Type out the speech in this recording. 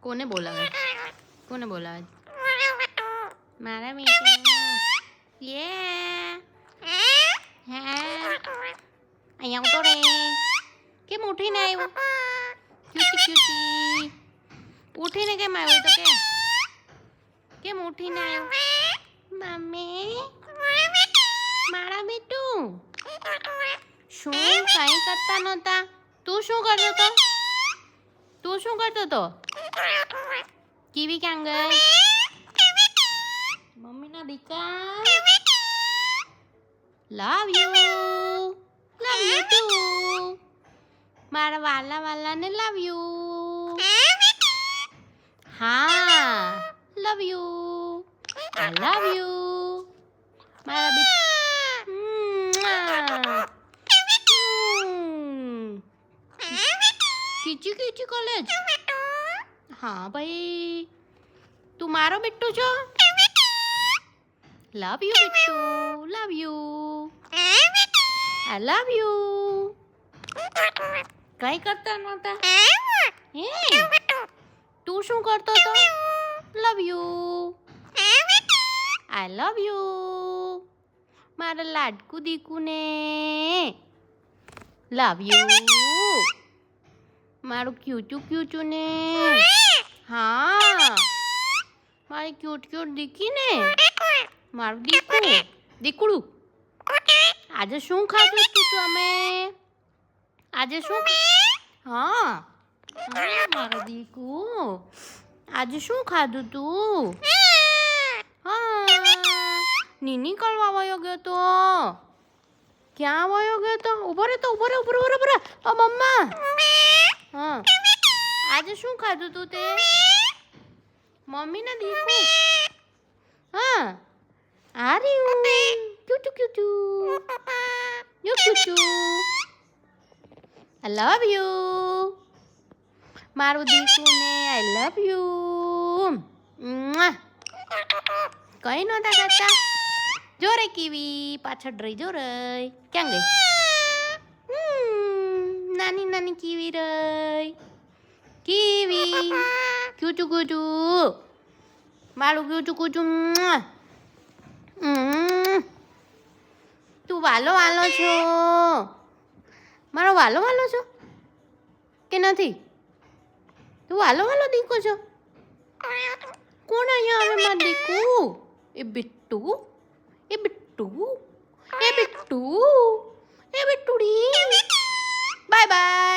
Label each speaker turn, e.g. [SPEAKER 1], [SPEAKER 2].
[SPEAKER 1] કોને બોલાવે મારા બેટા યે અહીંયા આવતો રે કેમ ઉઠીને આવ્યો ક્યુટી ઉઠીને કેમ આવ્યો તો કેમ ઉઠીને આવ્યો મમ્મી મારા બેટું શું કાંઈ કરતા નહોતા તું શું કરતો તો કીવી ક્યાં ગઈ મમ્મીના દીકરા લવ યુ ટુ મારા વાલાને લવ યુ હા લવ યુ આઈ લવ યુ મારા કીચી કોલેજ હા ભાઈ તું મારો બેટો છો લવ યુ બેટુ love you I love you કઈ કરતા નહોતા હે તું શું કરતો તો લવ યુ આઈ લવ યુ મારા લાડકુ દીકુને લવ યુ મારું ક્યુચું ને હા મારી ક્યુટ દીકીને મારું દીકડું આજે શું ખાધું તું તમે આજે શું હા મારો દીકુ આજે શું ખાધું તું હા નીની કરવા વયો ગયો તો ક્યાં વયો ગયો તો ઉભો રે મમ્મા હા આજે શું ખાધું તું તે મમ્મીના દીકુ હા આ રહ્યું ક્યુટુ આઈ લવ યુ મારું દીકુને આઈ લવ યુ કઈ નહોતા કરતા જો રે કીવી પાછળ રહી જો રે ક્યાં ગઈ નાની કીવી રહી કીવી ક્યુચું મારું ક્યુચું તું વાલો છો મારો વાલો છો કે નથી તું વાલો દીકો છો કોણ અહીંયા આવે મારું દીકુ એ બિટ્ટુડી બાય બાય